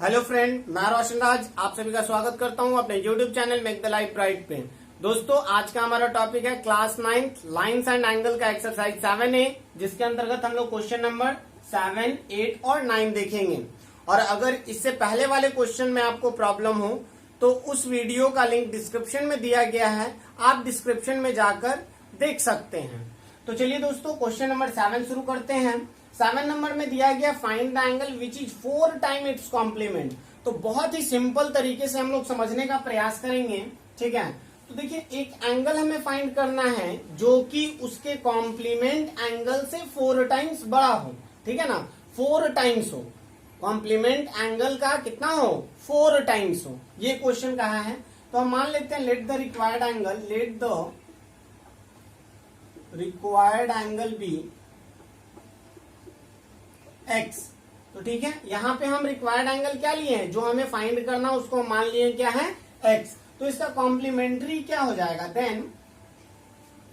Hello friend, मैं रोशन राज आप सभी का स्वागत करता हूं अपने YouTube channel make the life bright पे। दोस्तों, आज का हमारा टॉपिक है क्लास 9 लाइंस एंड एंगल का एक्सरसाइज 7A, जिसके अंतर्गत हम लोग क्वेश्चन नंबर 7, 8 और 9 देखेंगे। और अगर इससे पहले वाले क्वेश्चन में आपको प्रॉब्लम हो तो उस वीडियो का लिंक डिस्क्रिप्शन में दिया गया है, आप डिस्क्रिप्शन में जाकर देख सकते हैं। तो चलिए दोस्तों, क्वेश्चन नंबर 7 शुरू करते हैं। 7 नंबर में दिया गया find the angle which is 4 time its complement. तो बहुत ही सिंपल तरीके से हम लोग समझने का प्रयास करेंगे, ठीक है। तो देखिए, एक एंगल हमें फाइंड करना है जो कि उसके कॉम्प्लीमेंट एंगल से 4 टाइम्स बड़ा हो, ठीक है ना। 4 टाइम्स हो, कॉम्प्लीमेंट एंगल का कितना हो, 4 टाइम्स हो, ये क्वेश्चन कहा है। तो हम मान लेते हैं let the required angle be x. तो ठीक है, यहां पे हम रिक्वायर्ड एंगल क्या लिए हैं, जो हमें फाइंड करना उसको मान लिए क्या है, एक्स। तो इसका कॉम्प्लीमेंट्री क्या हो जाएगा, then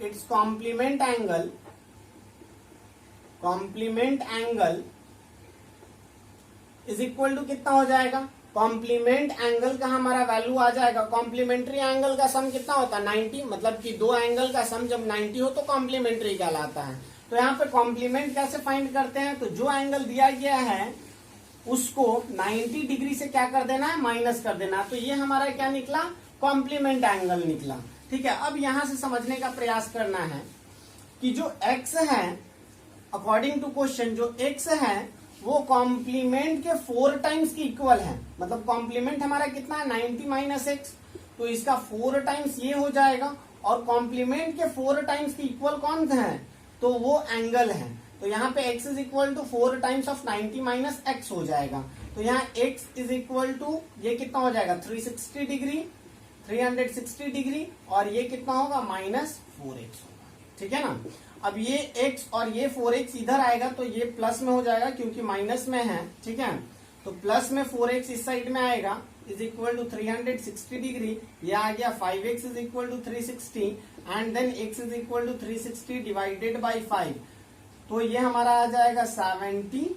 its complement angle is equal to कितना हो जाएगा, कॉम्प्लीमेंट एंगल का हमारा वैल्यू आ जाएगा। कॉम्प्लीमेंट्री एंगल का सम कितना होता है, 90। मतलब कि दो एंगल का सम जब 90 हो तो कॉम्प्लीमेंट्री कहलाता है। तो यहाँ पे कॉम्प्लीमेंट कैसे फाइंड करते हैं, तो जो एंगल दिया गया है उसको 90 डिग्री से क्या कर देना है, माइनस कर देना। तो ये हमारा क्या निकला, कॉम्प्लीमेंट एंगल निकला, ठीक है। अब यहां से समझने का प्रयास करना है कि जो एक्स है, अकॉर्डिंग टू क्वेश्चन जो एक्स है वो कॉम्प्लीमेंट के 4 टाइम्स की इक्वल है। मतलब कॉम्प्लीमेंट हमारा कितना है, 90 माइनस एक्स। तो इसका 4 टाइम्स ये हो जाएगा, और कॉम्प्लीमेंट के 4 टाइम्स की इक्वल कौन है, तो वो एंगल है। तो यहाँ पे x is equal to 4 times of 90 minus x हो जाएगा। तो यहाँ x इज इक्वल टू ये कितना हो जाएगा, 360 डिग्री, और ये कितना होगा, माइनस 4x होगा, ठीक है ना। अब ये x और ये 4x इधर आएगा तो ये प्लस में हो जाएगा क्योंकि माइनस में है, ठीक है। तो प्लस में 4x इस साइड में आएगा, इज इक्वल टू 360 डिग्री। ये आ गया 5x is equal to 360, and then x is equal to 360 divided by 5। तो ये हमारा आ जाएगा 72,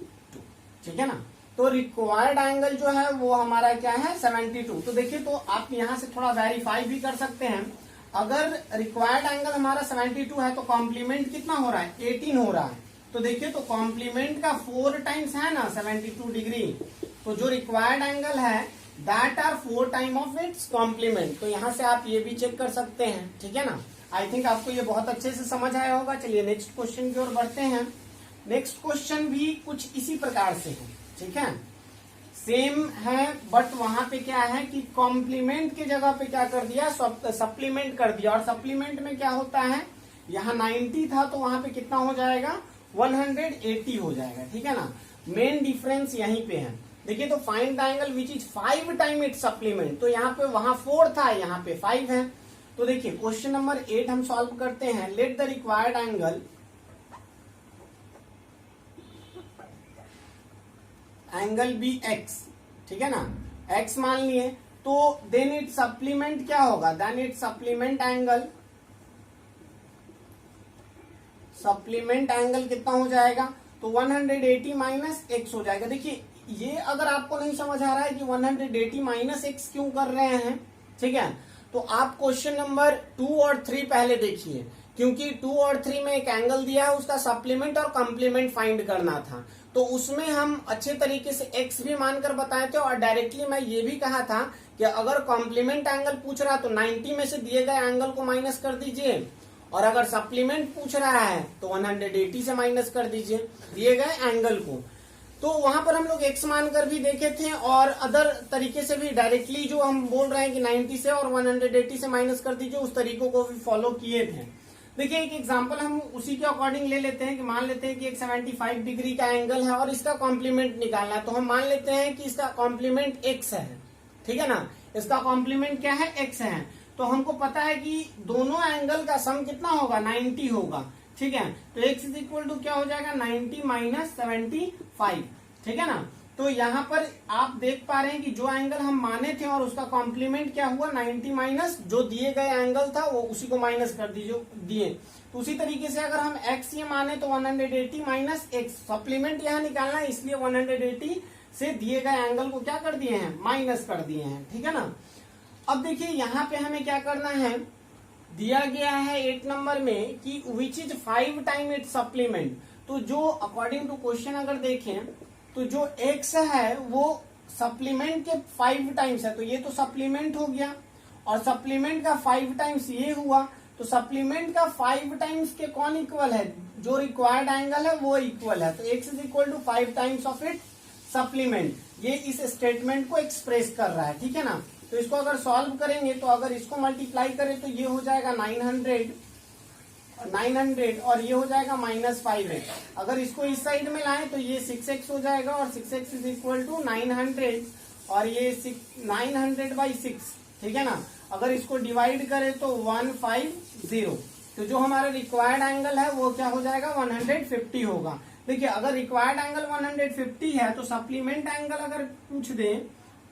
ठीक है ना। तो रिक्वायर्ड एंगल जो है वो हमारा क्या है, 72। तो देखिए, तो आप यहां से थोड़ा वेरीफाई भी कर सकते हैं। अगर रिक्वायर्ड एंगल हमारा 72 है तो कॉम्प्लीमेंट कितना हो रहा है, 18 हो रहा है। तो देखिए, तो कॉम्प्लीमेंट का 4 टाइम्स है ना 72 डिग्री। तो जो रिक्वायर्ड एंगल है that are 4 time of its complement. तो यहां से आप ये भी चेक कर सकते हैं, ठीक है ना। आई थिंक आपको ये बहुत अच्छे से समझ आया होगा। चलिए नेक्स्ट क्वेश्चन की ओर बढ़ते हैं। नेक्स्ट क्वेश्चन भी कुछ इसी प्रकार से है, ठीक है, सेम है, बट वहां पे क्या है कि कॉम्प्लीमेंट की जगह पे क्या कर दिया, सप्लीमेंट कर दिया। और सप्लीमेंट में क्या होता है, यहाँ 90 था तो वहां पे कितना हो जाएगा, 180 हो जाएगा, ठीक है ना। मेन डिफरेंस यहीं पे है। देखिए, तो find the angle which is 5 time it's supplement. तो यहाँ पे वहां 4 था, यहाँ पे 5 है। तो देखिए, क्वेश्चन नंबर 8 हम सॉल्व करते हैं। Let the required angle be x, ठीक है ना, एक्स मान लिए। तो देन इट सप्लीमेंट क्या होगा, देन इट सप्लीमेंट एंगल कितना हो जाएगा, तो 180 माइनस एक्स हो जाएगा। देखिए, ये अगर आपको नहीं समझ आ रहा है कि 180 माइनस एक्स क्यों कर रहे हैं, ठीक है, तो आप क्वेश्चन नंबर 2 और 3 पहले देखिए, क्योंकि 2 और 3 में एक एंगल दिया है, उसका सप्लीमेंट और कॉम्प्लीमेंट फाइंड करना था। तो उसमें हम अच्छे तरीके से x भी मानकर बताए थे, और डायरेक्टली मैं ये भी कहा था कि अगर कॉम्प्लीमेंट एंगल पूछ रहा तो 90 में से दिए गए एंगल को माइनस कर दीजिए, और अगर सप्लीमेंट पूछ रहा है तो 180 से माइनस कर दीजिए दिए गए एंगल को। तो वहां पर हम लोग x मानकर भी देखे थे, और अदर तरीके से भी डायरेक्टली जो हम बोल रहे हैं कि 90 से और 180 से माइनस कर दीजिए, उस तरीकों को भी फॉलो किए थे। देखिए, एक एग्जांपल हम उसी के अकॉर्डिंग ले लेते हैं कि मान लेते हैं कि एक 75 डिग्री का एंगल है और इसका कॉम्प्लीमेंट निकालना है। तो हम मान लेते हैं कि इसका कॉम्प्लीमेंट x है, ठीक है ना, इसका कॉम्प्लीमेंट क्या है, x है। तो हमको पता है कि दोनों एंगल का सम कितना होगा, 90 होगा, ठीक है। तो x इज इक्वल टू क्या हो जाएगा, 90 माइनस 75, ठीक है ना। तो यहाँ पर आप देख पा रहे हैं कि जो एंगल हम माने थे और उसका कॉम्प्लीमेंट क्या हुआ, 90 माइनस जो दिए गए एंगल था वो उसी को माइनस कर दिए। तो उसी तरीके से अगर हम x ये माने तो 180 माइनस एक्स, सप्लीमेंट यहाँ निकालना है इसलिए 180 से दिए गए एंगल को क्या कर दिए हैं, माइनस कर दिए हैं, ठीक है ना। अब देखिए यहाँ पे हमें क्या करना है, दिया गया है 8 नंबर में कि which is 5 time it's supplement. तो जो अकॉर्डिंग टू क्वेश्चन अगर देखें तो जो x है वो सप्लीमेंट के 5 टाइम्स है, तो ये तो सप्लीमेंट हो गया और सप्लीमेंट का 5 टाइम्स ये हुआ, तो सप्लीमेंट का 5 टाइम्स के कौन इक्वल है, जो रिक्वायर्ड एंगल है वो इक्वल है, तो x is equal to 5 times of it supplement. ये इस स्टेटमेंट को एक्सप्रेस कर रहा है, ठीक है ना। तो इसको अगर सॉल्व करेंगे तो अगर इसको मल्टीप्लाई करें तो ये हो जाएगा 900 और ये हो जाएगा -5x। अगर इसको इस साइड में लाएं तो ये 6x हो जाएगा और 6x इज इक्वल टू 900 और ये 900/6, ठीक है ना। अगर इसको डिवाइड करें तो 150, तो जो हमारा रिक्वायर्ड एंगल है वो क्या हो जाएगा, 150 होगा। देखिए अगर रिक्वायर्ड एंगल 150 है तो सप्लीमेंट एंगल अगर पूछ दें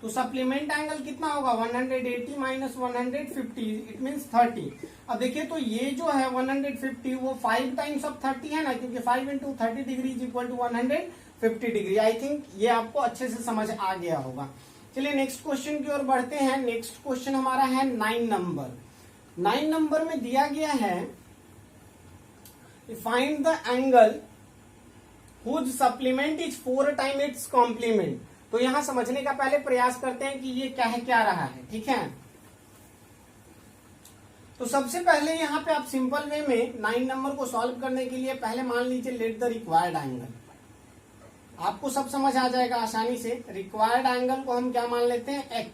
तो सप्लीमेंट एंगल कितना होगा, 180 माइनस 150, इट मीन्स 30। अब देखिए तो ये जो है 150 वो 5 टाइम्स ऑफ 30 है ना, क्योंकि 5 into 30 degree is equal to 150 degree. I think ये आपको अच्छे से समझ आ गया होगा। चलिए नेक्स्ट क्वेश्चन की ओर बढ़ते हैं। नेक्स्ट क्वेश्चन हमारा है 9 नंबर। 9 नंबर में दिया गया है find the angle whose supplement is 4 time its complement. तो यहां समझने का पहले प्रयास करते हैं कि ये क्या है, क्या रहा है, ठीक है। तो सबसे पहले यहां पे आप सिंपल वे में 9 नंबर को सॉल्व करने के लिए पहले मान लीजिए लेट द रिक्वायर्ड एंगल, आपको सब समझ आ जाएगा आसानी से। रिक्वायर्ड एंगल को हम क्या मान लेते हैं, x,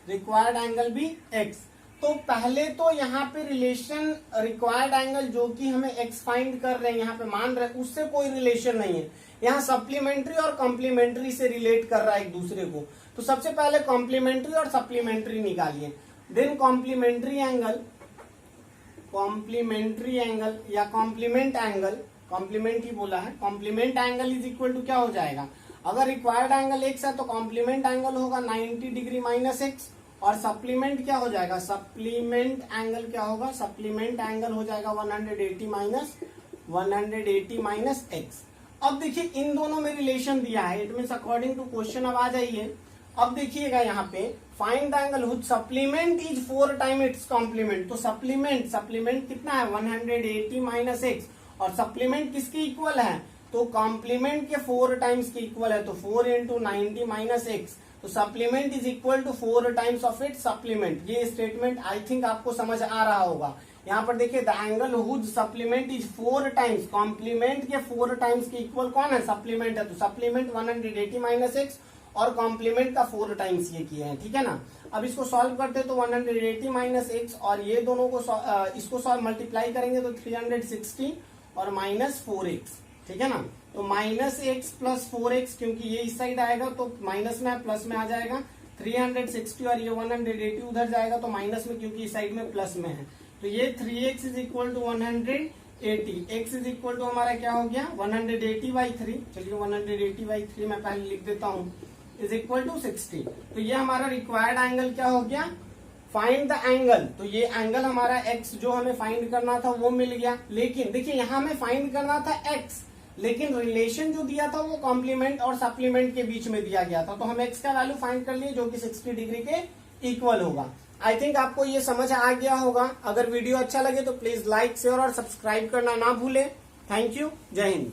रिक्वायर्ड एंगल भी x। तो पहले तो यहाँ पे रिलेशन रिक्वायर्ड एंगल जो कि हमें x फाइंड कर रहे हैं, यहाँ पे मान रहे हैं, उससे कोई रिलेशन नहीं है। यहाँ सप्लीमेंट्री और कॉम्प्लीमेंट्री से रिलेट कर रहा है एक दूसरे को। तो सबसे पहले कॉम्प्लीमेंट्री और सप्लीमेंट्री निकालिए, देन कॉम्प्लीमेंट्री एंगल या कॉम्प्लीमेंट एंगल, कॉम्प्लीमेंट ही बोला है, complement angle is equal to क्या हो जाएगा, अगर रिक्वायर्ड एंगल x है तो कॉम्प्लीमेंट एंगल होगा 90 डिग्री माइनस x और सप्लीमेंट क्या हो जाएगा, सप्लीमेंट एंगल क्या होगा, सप्लीमेंट एंगल हो जाएगा 180 माइनस x। अब देखिए इन दोनों में रिलेशन दिया है, it means according to question. अब आ जाइए, अब देखिएगा यहाँ पे find the angle whose supplement is 4 time its complement. तो सप्लीमेंट कितना है, 180 माइनस x और सप्लीमेंट किसके इक्वल है, तो कॉम्प्लीमेंट के 4 टाइम्स के इक्वल है, तो 4 इंटू 90 माइनस x। तो supplement is equal to 4 times of it supplement. ये स्टेटमेंट आई थिंक आपको समझ आ रहा होगा। यहाँ पर देखिए the angle whose supplement is 4 times, complement के 4 टाइम्स के इक्वल कौन है, सप्लीमेंट है। तो सप्लीमेंट 180 माइनस x और कॉम्प्लीमेंट का 4 टाइम्स ये किए हैं, ठीक है ना। अब इसको सॉल्व करते तो 180 माइनस x और ये दोनों को इसको सॉल्व मल्टीप्लाई करेंगे तो 360 और माइनस 4x, ठीक है ना। तो माइनस x प्लस 4x, क्योंकि ये इस साइड आएगा तो माइनस में प्लस में आ जाएगा, 360 और ये 180 उधर जाएगा तो माइनस में, क्योंकि इस साइड में प्लस में है। तो ये 3x is equal to 180, x is equal to हमारा क्या हो गया 180/3। चलिए 180/3 मैं पहले लिख देता हूँ, इज इक्वल टू 60। तो ये हमारा रिक्वायर्ड एंगल क्या हो गया, फाइंड द एंगल। तो ये एंगल हमारा x जो हमें फाइंड करना था वो मिल गया। लेकिन देखिए यहाँ हमें फाइंड करना था x, लेकिन रिलेशन जो दिया था वो कॉम्प्लीमेंट और सप्लीमेंट के बीच में दिया गया था। तो हम x का वैल्यू फाइंड कर लिए जो कि 60 डिग्री के इक्वल होगा। आई थिंक आपको ये समझ आ गया होगा। अगर वीडियो अच्छा लगे तो प्लीज लाइक, शेयर और सब्सक्राइब करना ना भूलें। थैंक यू, जय हिंद।